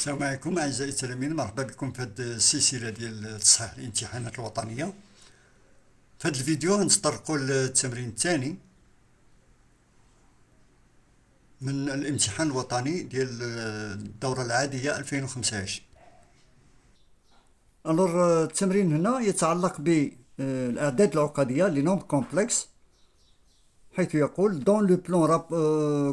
السلام عليكم أعزائي التلاميذ، مرحبا بكم في هذه السلسلة ديال تصحيح الامتحانات الوطنية. في هذا الفيديو غنتطرقوا للتمرين الثاني من الامتحان الوطني ديال الدورة العادية 2025. التمرين هنا يتعلق بالأعداد العقدية لي نومبر كومبلكس، حيث يقول dans le plan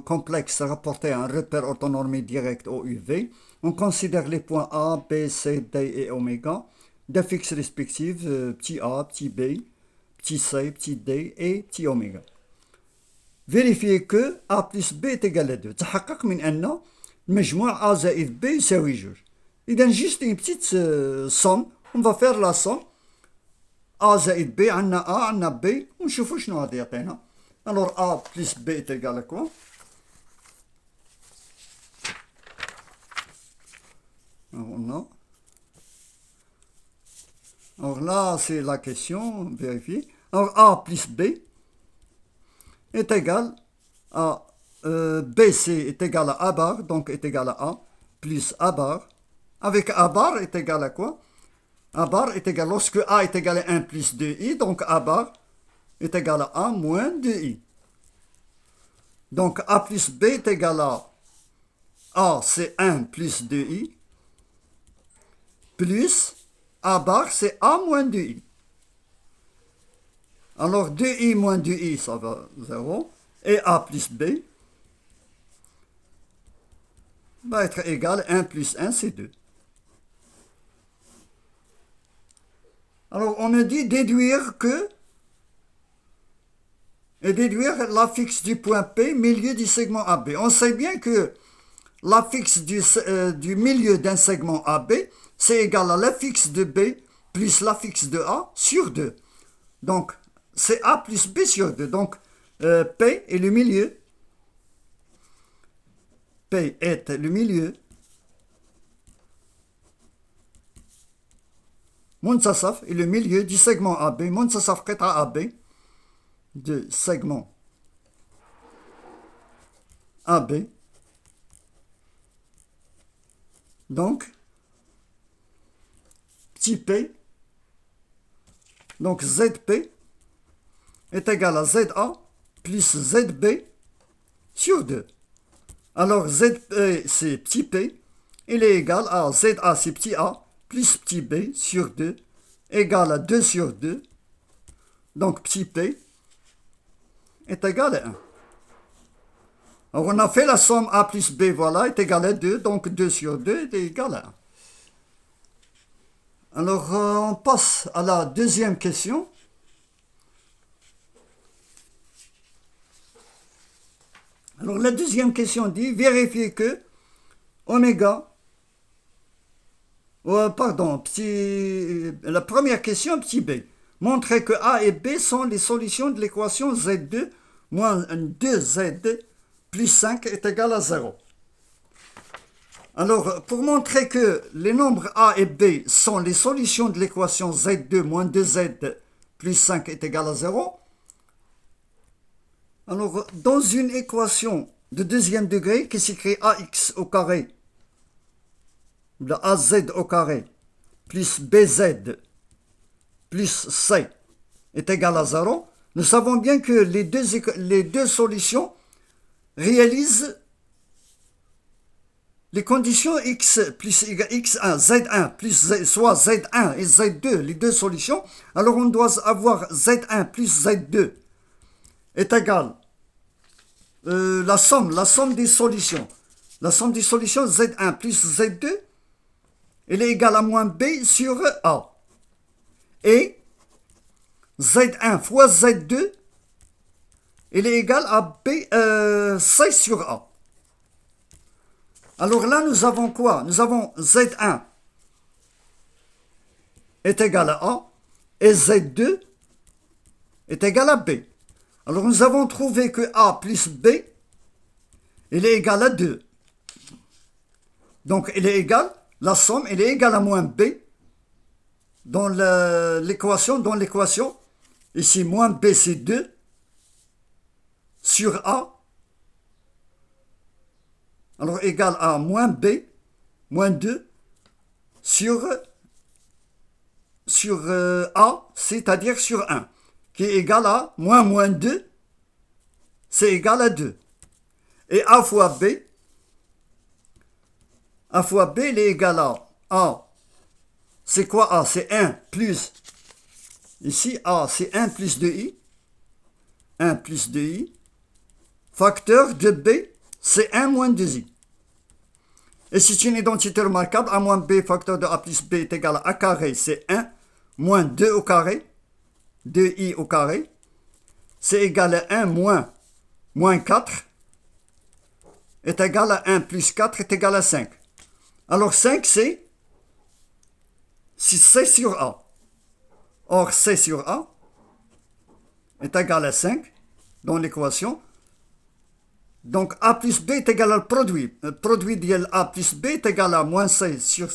complexe rapporté à un repère orthonormé direct au UV, on considère les points A, B, C, D et oméga d'affixes respectives petit a, petit b, petit c, petit d et petit oméga. Vérifiez que A plus B est égal à 2. تحقق من أن المجموع A زائد B يساوي 2. إذا juste une petite somme, on va faire la somme A زائد B, عندنا A عندنا B ونشوفوا شنو غادي يعطينا. Alors A plus B est égal à quoi? Alors là, c'est la question, vérifier. Alors A plus B est égal à BC est égal à A bar, donc est égal à A plus A bar. Avec A bar est égal à quoi? A bar est égal, lorsque A est égal à 1 plus 2i, donc A bar est égal à A moins 2i. Donc A plus B est égal à A, c'est 1 plus 2i, plus A bar, c'est A moins 2i. Alors 2i moins 2i, ça va 0. Et A plus B va être égal à 1 plus 1, c'est 2. Alors on a dit déduire l'affixe du point P, milieu du segment AB. On sait bien que l'affixe du milieu d'un segment AB, c'est égal à l'affixe de B plus l'affixe de A sur 2. Donc, c'est A plus B sur 2. Donc, P est le milieu. P est le milieu. Muntasaf est le milieu du segment AB. Muntasaf qita AB de segment AB. Donc, petit p, donc ZP est égal à ZA plus ZB sur 2. Alors ZP c'est petit p, il est égal à ZA c'est petit a plus petit b sur 2 égal à 2 sur 2. Donc petit p est égal à 1. Alors on a fait la somme A plus B, voilà, est égal à 2, donc 2 sur 2 est égal à 1. Alors on passe à la deuxième question. Alors la deuxième question dit, vérifiez que oméga, la première question, petit b, montrez que A et B sont les solutions de l'équation Z2 moins 2Z plus 5 est égal à 0. Alors, pour montrer que les nombres A et B sont les solutions de l'équation Z2 moins 2Z plus 5 est égal à 0, alors, dans une équation de deuxième degré qui s'écrit AX au carré, de AZ au carré, plus BZ plus C est égal à 0, nous savons bien que les deux solutions réalisent les conditions x plus x1, z1 plus soit z1 et z2, les deux solutions. Alors on doit avoir z1 plus z2 est égal la somme des solutions. La somme des solutions z1 plus z2 elle est égale à moins b sur a. Et z1 fois z2 elle est égale à C sur A. Alors là, nous avons quoi? Nous avons Z1 est égal à A et Z2 est égal à B. Alors nous avons trouvé que A plus B, elle est égale à 2. Donc elle est égale, la somme, elle est égale à moins B dans l'équation. Ici, moins B c'est 2. Sur A, alors égal à moins B moins 2 sur A, c'est-à-dire sur 1, qui est égal à moins 2, c'est égal à 2. Et A fois B, il est égal à A. C'est quoi A? C'est 1 plus, ici A, c'est 1 plus 2i. 1 plus 2i. Facteur de B, c'est 1 moins 2i. Et c'est une identité remarquable. A moins B facteur de A plus B est égal à A carré, c'est 1 moins 2 au carré. 2i au carré. C'est égal à 1 moins 4 est égal à 1 plus 4 est égal à 5. Alors 5, c'est C sur A. Or, C sur A est égal à 5 dans l'équation. Donc, A plus B est égal à le produit. Le produit de A plus B est égal à moins 5 sur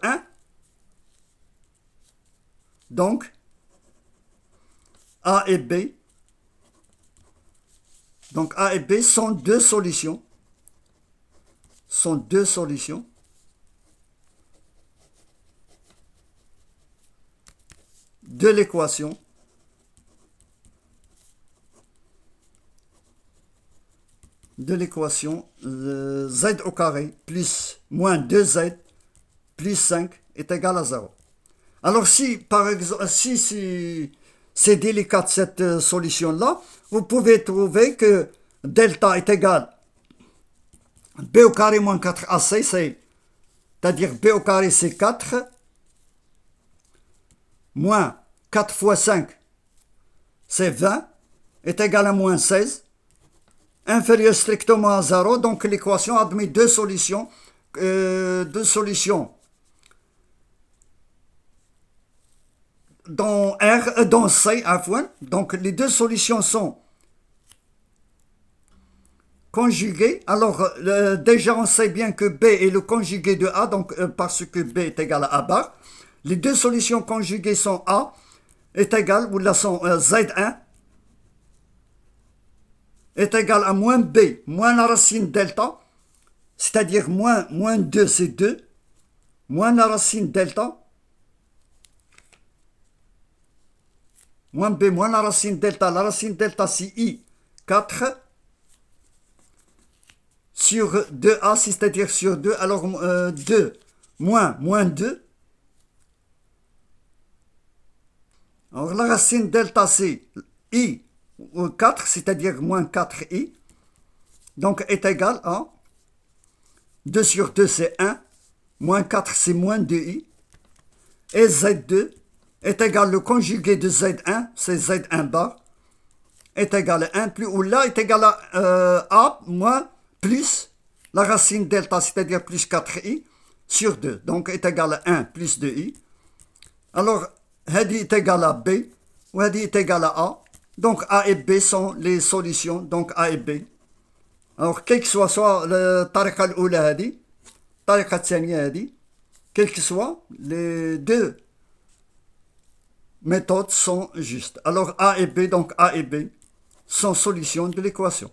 1. Donc, A et B. Donc, A et B sont deux solutions. De l'équation z au carré plus moins 2z plus 5 est égal à 0. Alors si par exemple si c'est délicat cette solution-là, vous pouvez trouver que delta est égal à b au carré moins 4ac, c'est-à-dire b au carré c'est 4 moins 4 fois 5 c'est 20 est égal à moins 16 inférieur strictement à 0. Donc l'équation admet deux solutions dans C à point. Donc les deux solutions sont conjuguées. Alors déjà on sait bien que B est le conjugué de A, donc parce que B est égal à A bar. Les deux solutions conjuguées sont A est égal, ou là sont Z1 est égal à moins B, moins la racine delta, c'est-à-dire moins 2 c'est 2, moins la racine delta, moins B, moins la racine delta c'est I, 4, sur 2A, c'est-à-dire sur 2, alors 2, moins 2, alors la racine delta c'est I, 4, c'est-à-dire moins 4i, donc est égal à 2 sur 2 c'est 1, moins 4 c'est moins 2i, et z2 est égal, le conjugué de z1, c'est z1 bar, est égal à 1, plus, ou là est égal à a moins plus la racine delta, c'est-à-dire plus 4i, sur 2, donc est égal à 1 plus 2i. Alors, hadi est égal à b, ou hadi est égal à a. Donc A et B sont les solutions, donc A et B. Alors quel que soit الطريقة الأولى هذه الطريقة الثانية هذه, quel que soit, les deux méthodes sont justes. Alors A et B, donc A et B sont solutions de l'équation.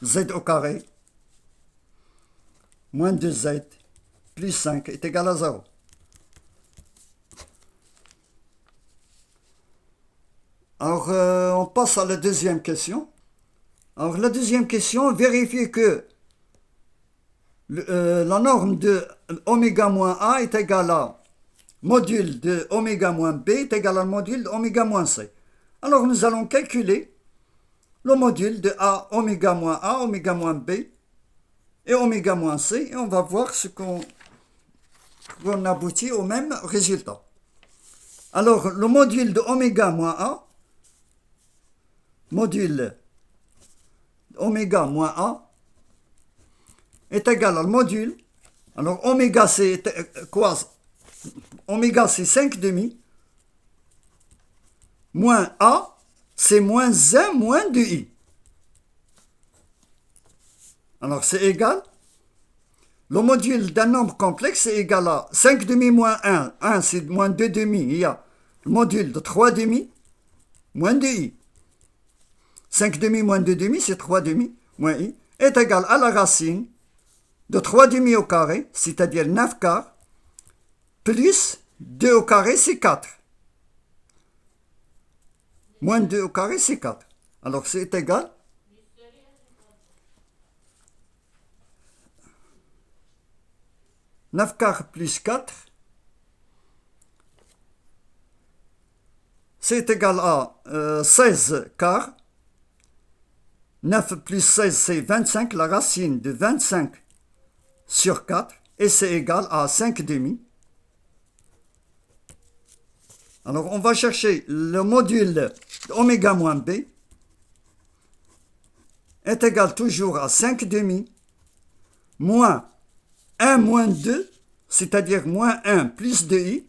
Z au carré moins 2z plus 5 est égal à 0. Alors, on passe à la deuxième question. Alors, la deuxième question, vérifier que la norme de oméga moins A est égale à module de oméga moins B est égal à module de oméga moins C. Alors, nous allons calculer le module de A, oméga moins B et oméga moins C, et on va voir ce qu'on aboutit au même résultat. Alors, le module de oméga moins A, module oméga moins A est égal au module, alors oméga c'est quoi? Oméga c'est 5 demi, moins A c'est moins 1 moins 2i. Alors c'est égal Le module d'un nombre complexe est égal à 5 demi moins 1. 1, c'est moins 2 demi. Il y a le module de 3 demi moins 2i. 5 demi moins 2 demi, c'est 3 demi moins i, est égal à la racine de 3 demi au carré, c'est-à-dire 9 quarts, plus 2 au carré, c'est 4. Moins 2 au carré, c'est 4. Alors, c'est égal. « 9 quarts plus 4, c'est égal à 16 quarts. 9 plus 16, c'est 25. La racine de 25 sur 4. Et c'est égal à 5 demi. Alors, on va chercher le module oméga moins b est égal toujours à 5 demi moins 1 moins 2, c'est-à-dire moins 1 plus 2i.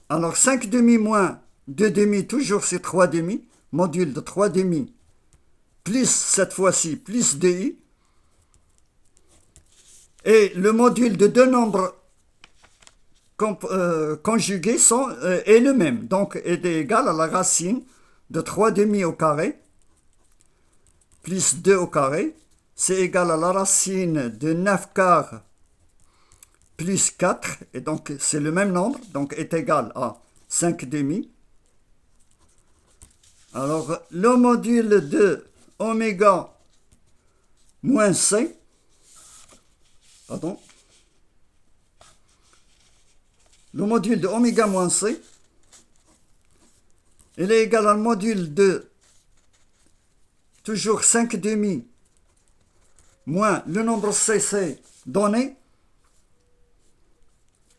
Alors 5 demi moins 2 demi, toujours c'est 3 demi, module de 3 demi, plus cette fois-ci, plus 2i. Et le module de deux nombres conjugués est le même, donc est égal à la racine de 3 demi au carré, plus 2 au carré, c'est égal à la racine de 9 quarts plus 4, et donc c'est le même nombre, donc est égal à 5 demi. Alors, le module de oméga moins c, le module de oméga moins c, il est égal au module de toujours 5 demi moins le nombre c, c'est donné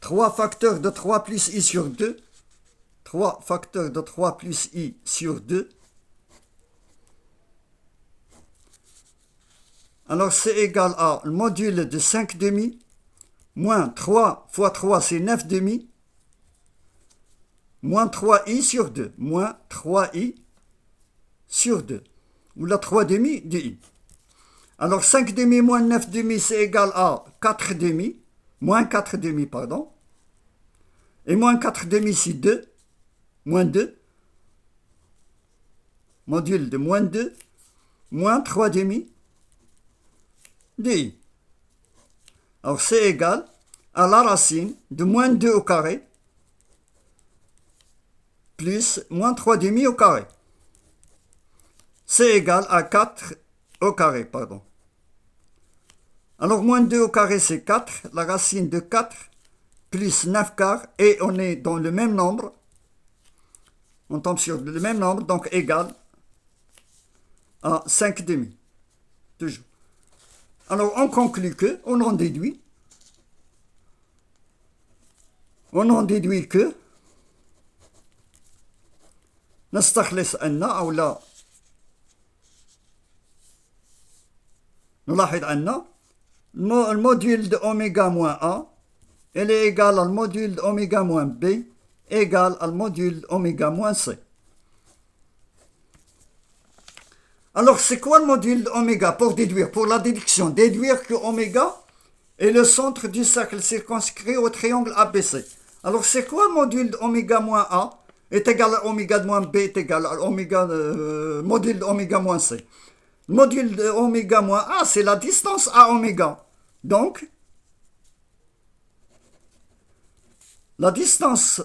3 facteurs de 3 plus i sur 2. 3 facteurs de 3 plus i sur 2. Alors, c'est égal à le module de 5 demi moins 3 fois 3, c'est 9 demi, moins 3i sur 2, moins 3i sur 2, ou la 3 demi de i. Alors, 5 demi moins 9 demi, c'est égal à 4 demi, moins 4 demi, pardon. Et moins 4 demi, c'est 2, moins 2. Module de moins 2, moins 3 demi de i. Alors, c'est égal à la racine de moins 2 au carré plus moins 3 demi au carré. C'est égal à 4 au carré, pardon. Alors, moins 2 au carré, c'est 4. La racine de 4 plus 9 quarts, et on est dans le même nombre. On tombe sur le même nombre, donc égal à 5 demi. Toujours. Alors, on conclut que, on en déduit que نستخلص أن أو لا نلاحظ أن الموديول de oméga moins A elle est égal au module de oméga moins B égal au module de oméga moins C. Alors, c'est quoi le module de oméga pour déduire, pour la déduction? Déduire que oméga est le centre du cercle circonscrit au triangle ABC. Alors, c'est quoi le module de oméga moins A est égal à oméga de moins B est égal à oméga, module de oméga moins C. Le module de oméga moins A, c'est la distance à oméga. Donc, la distance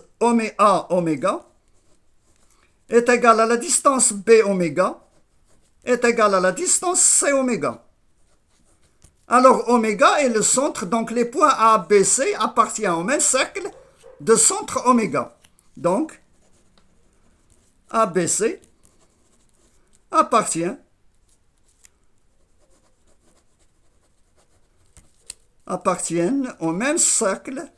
A oméga est égale à la distance B oméga est égale à la distance C oméga. Alors, oméga est le centre, donc les points A, B, C appartiennent au même cercle de centre oméga. Donc, ABC appartiennent au même cercle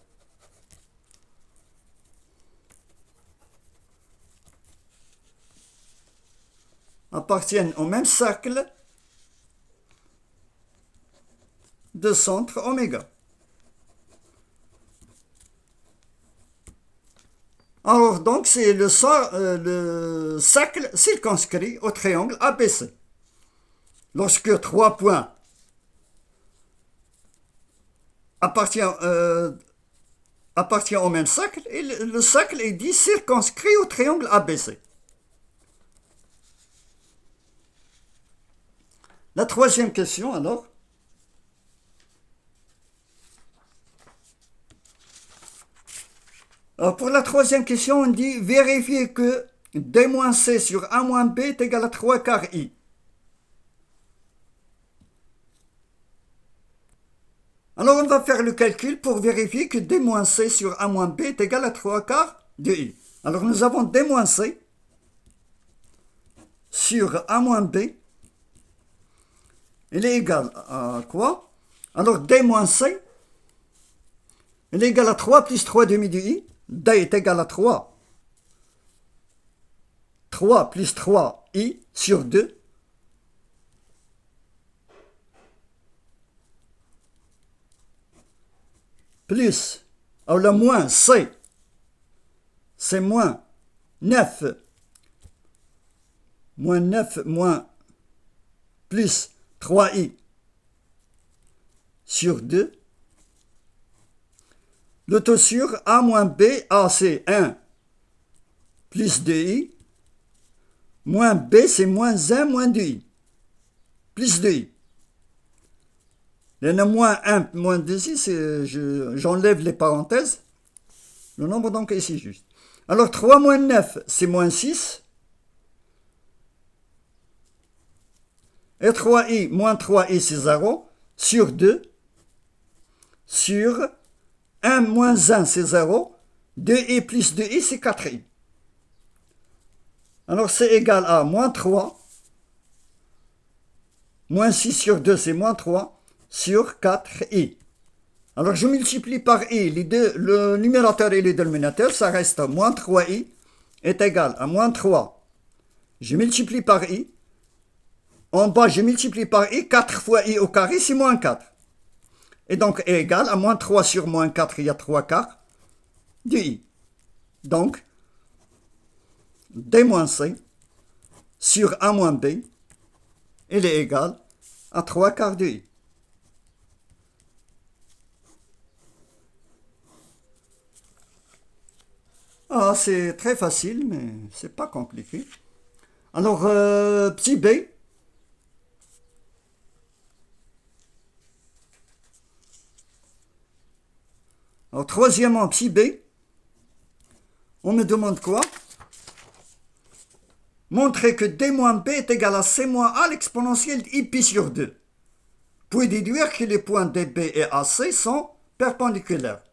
de centre oméga. Alors, donc, c'est le cercle circonscrit au triangle ABC. lorsque 3 points appartiennent au même cercle, et le cercle est dit circonscrit au triangle ABC. La troisième question, alors. Pour la troisième question, on dit vérifier que D-C sur A-B est égal à 3 quarts I. Alors, on va faire le calcul pour vérifier que D-C sur A-B est égal à 3 quarts de I. Alors, nous avons D-C sur A-B. Il est égal à quoi? Alors, D-C, il est égal à 3 plus 3 demi de I. D est égal à 3. 3 plus 3 I sur 2. Plus, alors le moins C, c'est moins 9. Moins 9 moins plus 3i sur 2. Le taux sur A moins B, A c'est 1 plus 2i, moins B c'est moins 1 moins 2i, plus 2i. Il y en a moins 1, moins 2 ici, j'enlève les parenthèses. Le nombre donc est ici juste. Alors 3 moins 9, c'est moins 6. Et 3i moins 3i, c'est 0. Sur 2. Sur 1 moins 1, c'est 0. 2i plus 2i, c'est 4i. Alors c'est égal à moins 3. Moins 6 sur 2, c'est moins 3. Sur 4i. Alors je multiplie par i, le numérateur et le dénominateur, ça reste moins 3i est égal à moins 3. Je multiplie par i. En bas, je multiplie par i, 4 fois i au carré, c'est moins 4. Et donc est égal à moins 3 sur moins 4, il y a 3 quarts de i. Donc, d moins c sur a moins b, il est égal à 3 quarts de i. Ah, c'est très facile, mais c'est pas compliqué. Alors, petit b. Alors, troisièmement, petit b. On me demande quoi? Montrer que d moins b est égal à c moins a l'exponentielle d'ip sur 2. Puis déduire que les points db et ac sont perpendiculaires.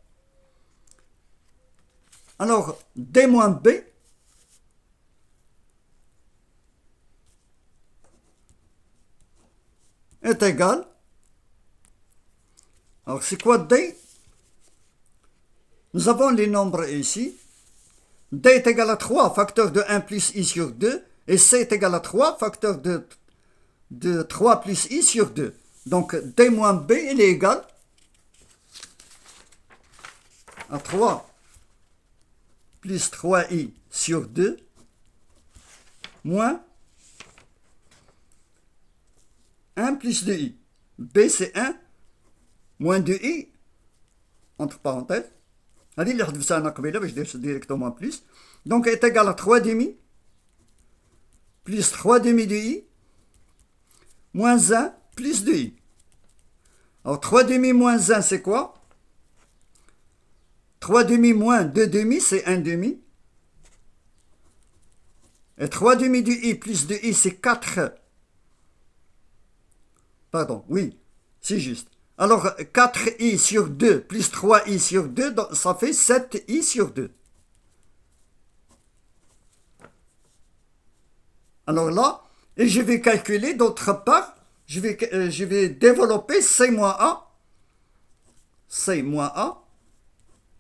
Alors, d moins b est égal. Alors, c'est quoi d? Nous avons les nombres ici. D est égal à 3, facteur de 1 plus i sur 2. Et c est égal à 3, facteur de 3 plus i sur 2. Donc, d moins b, il est égal à 3 plus 3i sur 2 moins 1 plus 2i. B, c'est 1 moins 2i, entre parenthèses. Allez, il y ça je dis directement plus. Donc, est égal à 3 demi plus 3 demi de i moins 1 plus 2i. Alors, 3 demi moins 1, c'est quoi? 3 demi moins 2 demi, c'est 1 demi. Et 3 demi de i plus de i, c'est 4. Pardon, oui, c'est juste. Alors, 4i sur 2 plus 3i sur 2, ça fait 7i sur 2. Alors là, et je vais calculer d'autre part, je vais développer c moins a,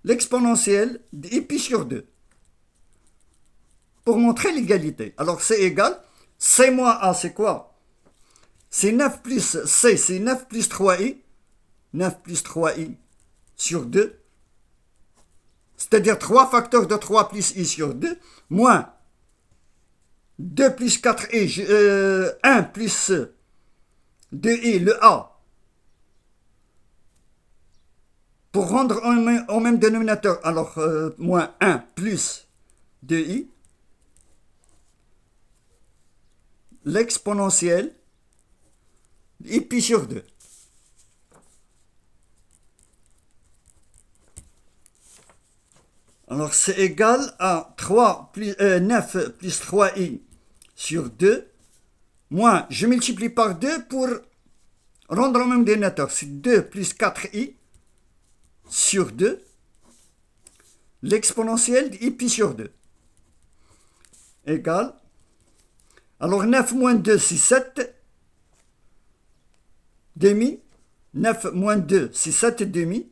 l'exponentielle d'ip sur 2, pour montrer l'égalité. Alors c'est égal, c moins a, c'est quoi? C'est 9 plus c, c'est 9 plus 3i, 9 plus 3i sur 2, c'est-à-dire 3 facteurs de 3 plus i sur 2, moins 2 plus 4i, 1 plus 2i, le A, pour rendre au même dénominateur, alors moins 1 plus 2i, l'exponentielle i pi sur 2. Alors c'est égal à 9 plus 3i sur 2, moins, je multiplie par 2 pour rendre au même dénominateur, c'est 2 plus 4i sur 2, l'exponentielle de i pi sur 2, égale, alors 9 moins 2 c'est 7 demi, 9 moins 2 c'est 7 demi,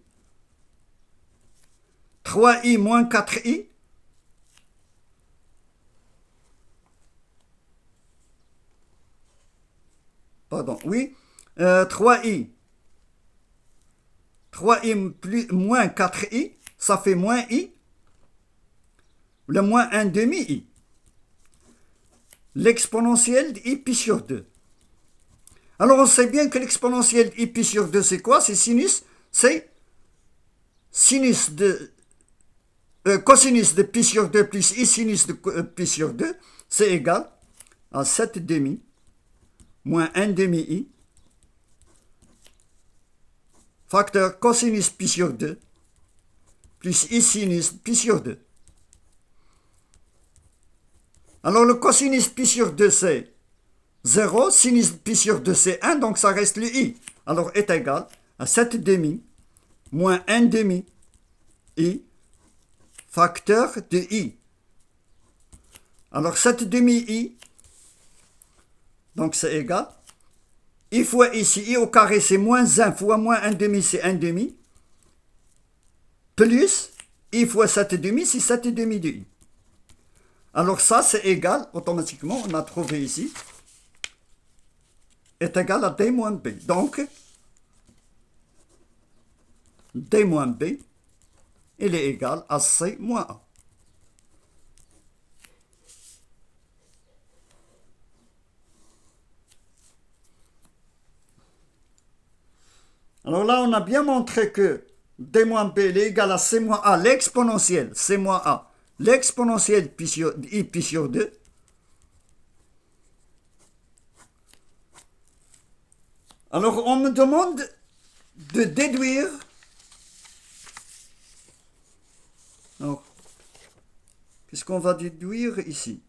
3i moins 4i, pardon, oui, 3i plus, moins 4i, ça fait moins i, le moins 1 demi i. L'exponentielle de i pi sur 2. Alors on sait bien que l'exponentielle de i pi sur 2 c'est quoi? C'est sinus de cosinus de pi sur 2 plus i sinus de pi sur 2, c'est égal à 7 demi moins 1 demi i facteur cosinus pi sur 2 plus i sinus pi sur 2. Alors le cosinus pi sur 2 c'est 0, sinus pi sur 2 c'est 1, donc ça reste le i. Alors est égal à 7 demi moins 1 demi i facteur de i. Alors 7 demi i, donc c'est égal, i fois ici, i au carré c'est moins 1 fois moins 1 demi c'est 1 demi, plus i fois 7 demi c'est 7 demi de i. Alors ça c'est égal, automatiquement on a trouvé ici, est égal à d moins b. Donc d moins b, il est égal à c moins a. Alors là, on a bien montré que d moins b est égal à c moins a, l'exponentielle, c moins a, l'exponentielle i pi sur 2. Alors, on me demande de déduire. Alors, qu'est-ce qu'on va déduire ici?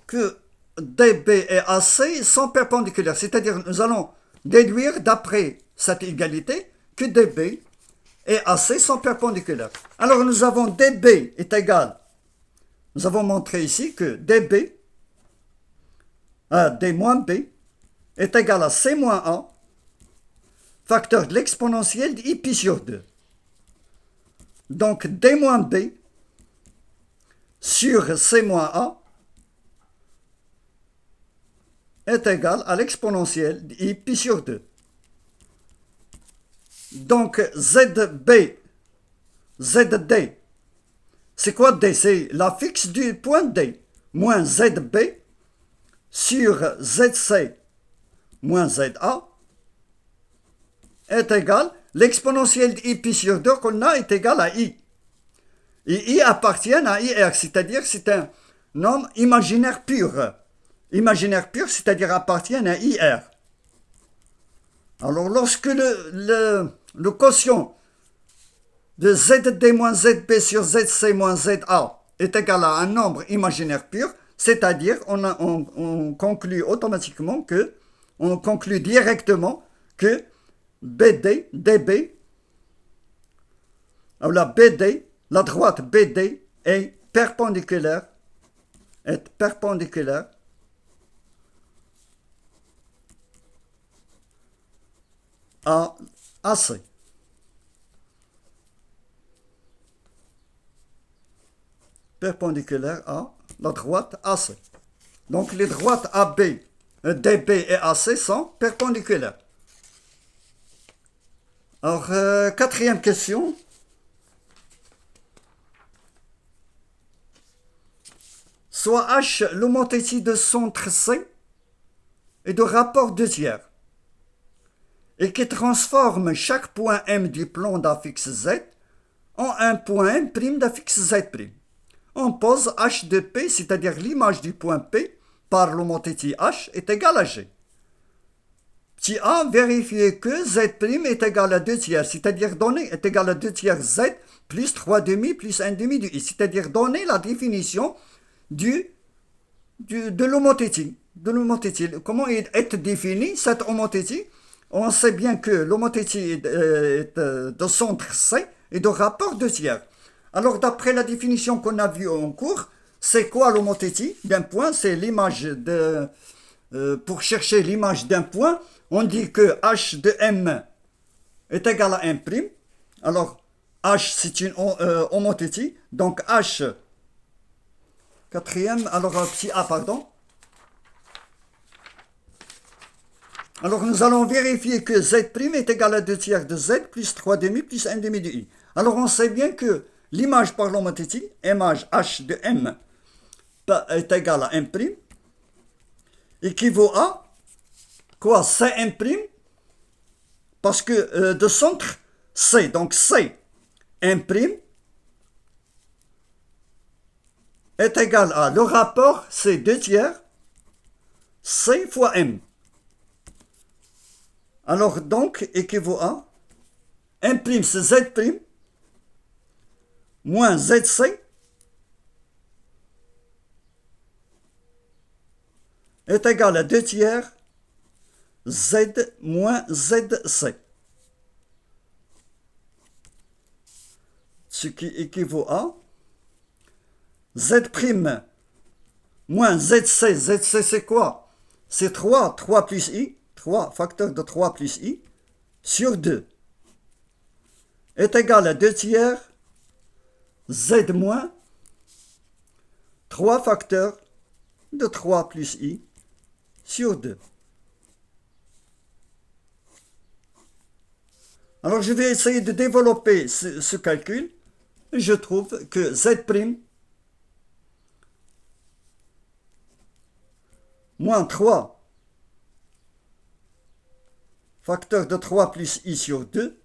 Que DB et AC sont perpendiculaires, c'est-à-dire nous allons déduire d'après cette égalité que DB et AC sont perpendiculaires. Alors nous avons DB est égal, nous avons montré ici que DB, D moins B, est égal à C moins A, facteur de l'exponentielle de I pi sur 2. Donc D moins B sur C moins A est égal à l'exponentielle de I pi sur 2. Donc ZB, ZD, c'est quoi D? C'est la fixe du point D, moins ZB sur ZC moins ZA est égal, l'exponentielle de I pi sur 2 qu'on a est égal à I. Et I appartient à IR, c'est-à-dire c'est un nombre imaginaire pur. Imaginaire pur, c'est-à-dire appartient à IR. Alors lorsque le quotient de ZD moins ZB sur ZC moins ZA est égal à un nombre imaginaire pur, c'est-à-dire on conclut automatiquement que, on conclut directement que BD, DB, la BD, la droite BD est perpendiculaire à AC. Perpendiculaire à la droite AC. Donc les droites AB, DB et AC sont perpendiculaires. Alors, quatrième question. soit H l'homothétie de centre C et de rapport 2 tiers, et qui transforme chaque point M du plan d'affixe Z en un point M' d'affixe Z'. On pose H de P, c'est-à-dire l'image du point P, par l'homothétie H est égale à G. Petit a, vérifier que Z' est égal à 2 tiers, c'est-à-dire donner est égal à 2 tiers Z plus 3 demi plus 1 demi du I, c'est-à-dire donner la définition de l'homothétie. Comment est définie cette homothétie? On sait bien que l'homothétie est de centre C et de rapport 2 tiers. Alors d'après la définition qu'on a vue en cours, c'est quoi l'homothétie d'un point? C'est l'image de... pour chercher l'image d'un point, on dit que H de M est égal à 1'. Alors, H, c'est une homothétie. Donc, H, quatrième, alors, petit a, pardon. Alors, nous allons vérifier que Z' est égal à 2 tiers de Z plus 3 demi plus 1 demi de I. Alors, on sait bien que l'image par l'homothétie, image H de M, est égal à 1', équivaut à quoi? Cm', parce que de centre C, donc C, M' est égal à, le rapport c'est 2 tiers, C fois M. Alors donc, équivaut à M' c'est Z' moins ZC est égal à 2 tiers Z moins ZC. Ce qui équivaut à Z' moins ZC. ZC c'est quoi? C'est 3 plus I, 3 facteur de 3 plus I sur 2 est égal à 2 tiers Z moins 3 facteurs de 3 plus I sur 2. Alors je vais essayer de développer ce calcul. Je trouve que Z' moins 3 facteur de 3 plus I sur 2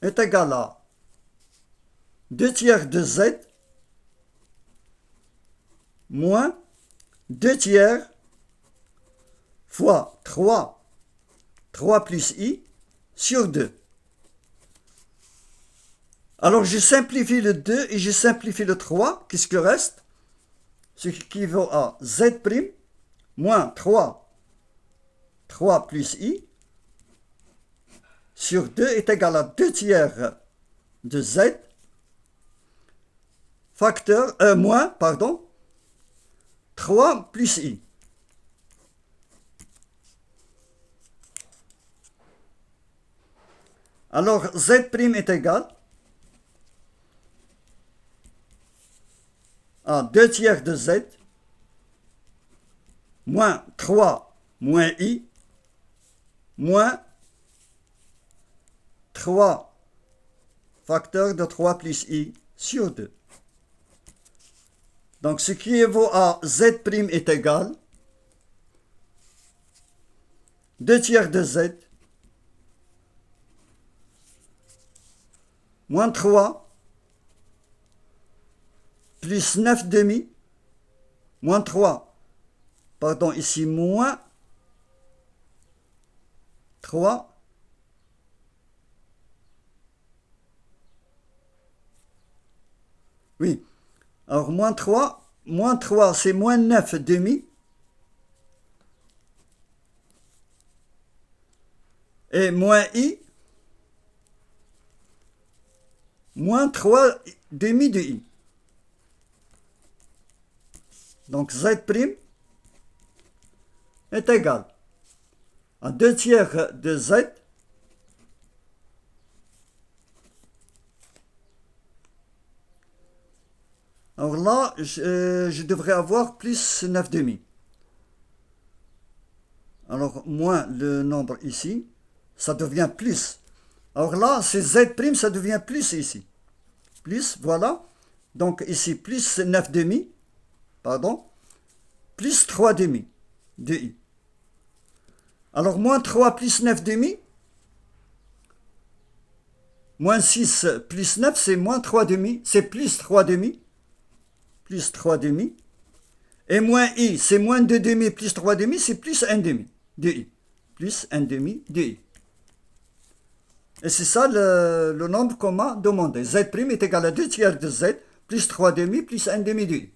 est égal à 2 tiers de Z moins 2 tiers fois 3 plus I sur 2. Alors je simplifie le 2 et je simplifie le 3. Qu'est-ce que reste? Ce qui équivaut à Z' moins 3 plus I sur 2 est égal à 2 tiers de Z facteur, moins, pardon, 3 plus I. Alors, Z' est égal à 2 tiers de Z moins 3 moins I moins 3 facteur de 3 plus I sur 2. Donc, ce qui équivaut à Z' est égal 2 tiers de Z moins 3 plus 9 demi moins 3, pardon, ici moins 3 oui, alors moins 3 c'est moins 9 demi et moins I moins 3 demi de I. Donc Z' est égal à 2 tiers de Z alors là, je devrais avoir plus 9 demi. Alors moins le nombre ici, ça devient plus. Alors là, c'est Z', ça devient plus ici. Plus, voilà. Donc ici, plus 9 demi, pardon, plus 3 demi de i. Alors, moins 3 plus 9 demi, moins 6 plus 9, c'est moins 3 demi, c'est plus 3 demi, plus 3 demi. Et moins i, c'est moins 2 demi plus 3 demi, c'est plus 1 demi de i. Plus 1 demi de i. Et c'est ça le nombre qu'on m'a demandé. Z' est égal à 2 tiers de z, plus 3 demi, plus 1 demi de i.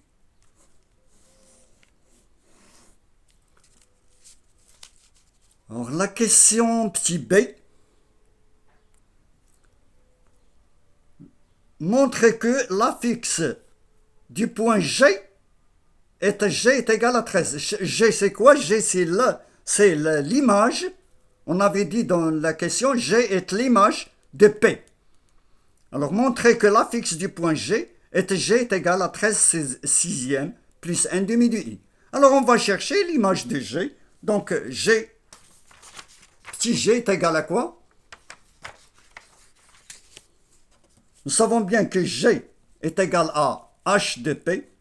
Alors, la question petit b. Montrez que l'affixe du point G est égal à 13. G, c'est quoi? G, c'est l'image. On avait dit dans la question, G est l'image de P. Alors, montrez que l'affixe du point G est égal à 13 sixièmes plus 1 demi de i. Alors, on va chercher l'image de G. Donc, G, petit g est égal à quoi? Nous savons bien que G est égal à H de P.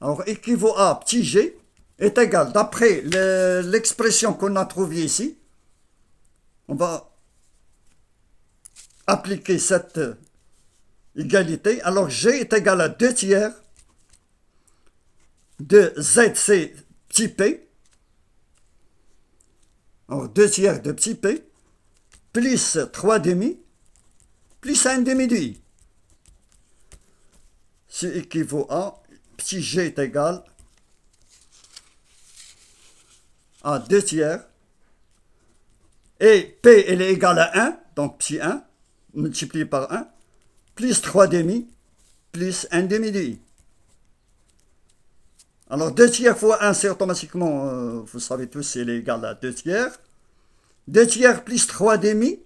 Alors, équivaut à petit g est égal, d'après l'expression qu'on a trouvée ici, on va appliquer cette égalité. Alors, G est égal à 2 tiers de Z, c'est petit p. Alors, 2 tiers de petit p, plus 3 demi, plus 1 demi de i. Ce équivaut à petit g est égal à 2 tiers. Et p, elle est égale à 1, donc petit 1, multiplié par 1, plus 3 demi, plus 1 demi de i. Alors, 2 tiers fois 1, c'est automatiquement, vous savez tous, elle est égale à 2 tiers. 2 tiers plus 3 demi.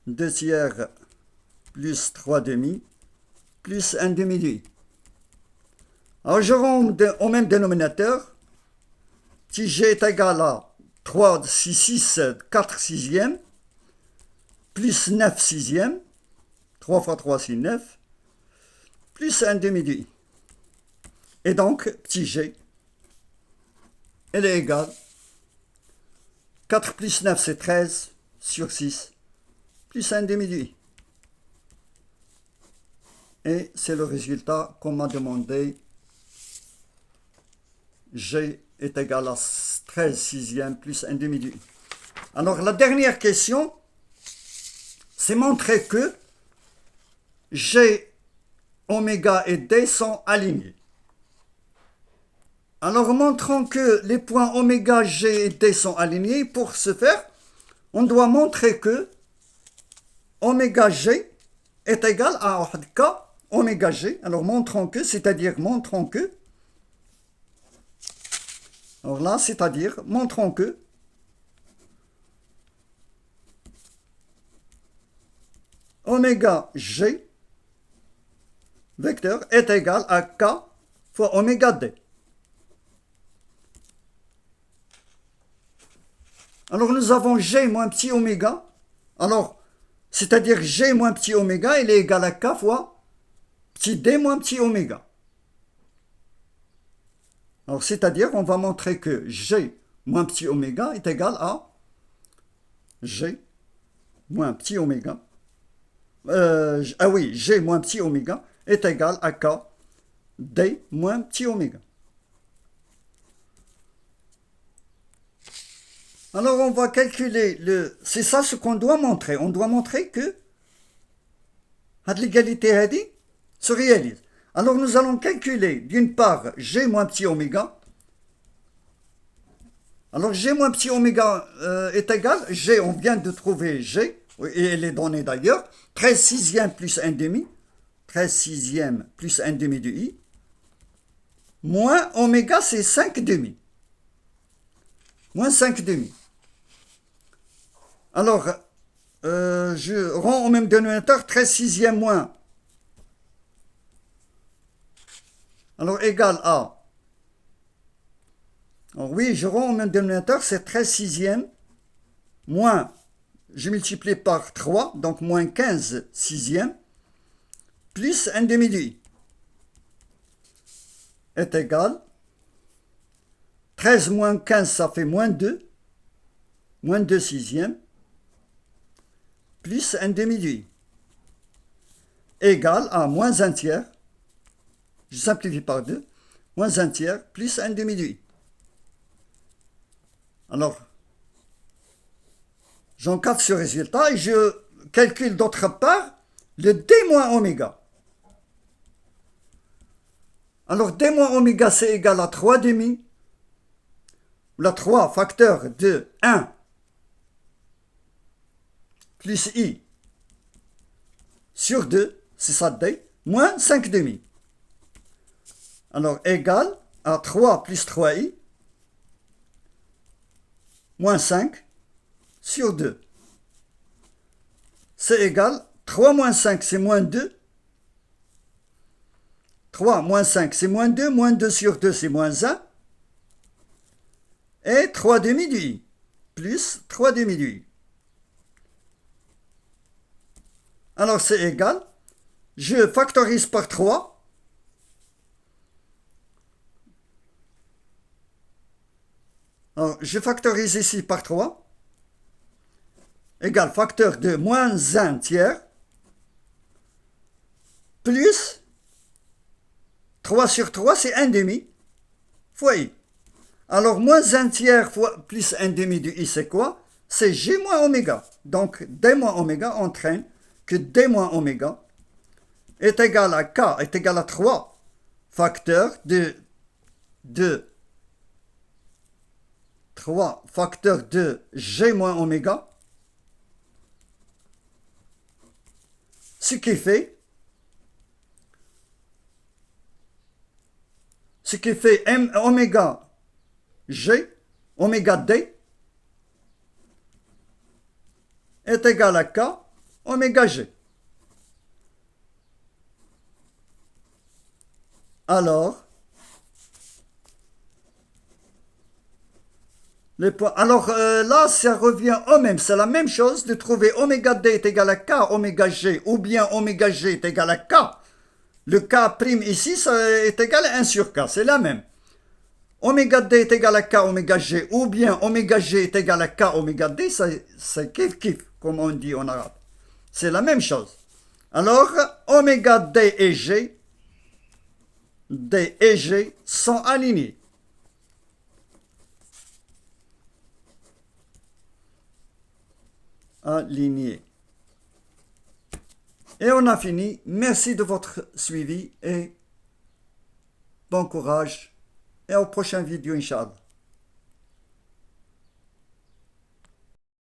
2 tiers plus 3 demi, plus 1 demi de i. Alors, je rends au même dénominateur. Petit g est égal à 3, 6, 4 sixièmes, plus 9 sixièmes. 3 fois 3, c'est 9, plus 1 demi de i. Et donc, petit g, elle est égale 4 plus 9, c'est 13 sur 6, plus 1 demi de i. Et c'est le résultat qu'on m'a demandé. G est égal à 13 sixièmes plus 1 demi de i. Alors, la dernière question, c'est montrer que G, oméga et D sont alignés. Alors, montrons que les points oméga, G et D sont alignés. Pour ce faire, on doit montrer que oméga G est égal à K oméga G. Alors, montrons que, c'est-à-dire montrons que. Alors là, c'est-à-dire montrons que oméga G vecteur est égal à K fois oméga D. Alors, nous avons G moins petit oméga. Alors, c'est-à-dire G moins petit oméga, il est égal à K fois petit D moins petit oméga. Alors, c'est-à-dire, on va montrer que G moins petit oméga est égal à G moins petit oméga. G moins petit oméga est égal à K D moins petit oméga. Alors, on va calculer c'est ça ce qu'on doit montrer. On doit montrer que l'égalité se réalise. Alors, nous allons calculer d'une part G moins petit oméga. Alors, G moins petit oméga est égal, G, on vient de trouver G, et elle est donnée d'ailleurs, 13 sixièmes plus 1 demi, 13 sixièmes plus 1 demi de i, moins oméga, c'est 5 demi. Moins 5 demi. Alors, je rends au même dénominateur 13 sixièmes moins. Alors, égal à. Alors, oui, je rends au même dénominateur, c'est 13 sixièmes moins je multiplie par 3, donc moins 15 sixièmes, plus 1 demi de i, est égal, 13 moins 15, ça fait moins 2 sixièmes, plus 1 demi de i, égal à moins 1 tiers, je simplifie par 2, moins 1 tiers, plus 1 demi de i. Alors, j'encadre ce résultat et je calcule d'autre part le d moins oméga. Alors, d moins oméga, c'est égal à 3 demi. La 3 facteur de 1 plus i sur 2, c'est ça d, moins 5 demi. Alors, égal à 3 plus 3i moins 5 sur 2. C'est égal, 3 moins 5, c'est moins 2. 3 moins 5, c'est moins 2 sur 2, c'est moins 1. Et 3 demi de i, plus 3 demi de i. Alors c'est égal, je factorise par 3. Alors je factorise ici par 3. Égale facteur de moins 1 tiers, plus 3 sur 3, c'est 1 demi, fois i. Alors, moins 1 tiers fois plus 1 demi de i, c'est quoi? C'est g moins oméga. Donc, d moins oméga entraîne que d moins oméga est égal à k, est égal à 3 facteurs de 3 facteurs de g moins oméga, ce qui fait m oméga g, oméga d est égal à k, oméga g. Alors, là, ça revient au même. C'est la même chose de trouver oméga d est égal à k, oméga g, ou bien oméga g est égal à k. Le k' ici, ça est égal à 1 sur k. C'est la même. Oméga d est égal à k, oméga g, ou bien oméga g est égal à k, oméga d, c'est kiff kiff, comme on dit en arabe. C'est la même chose. Alors, oméga d et g sont alignés. Alignés. Et on a fini. Merci de votre suivi et bon courage. Et au prochain vidéo, Inch'Allah.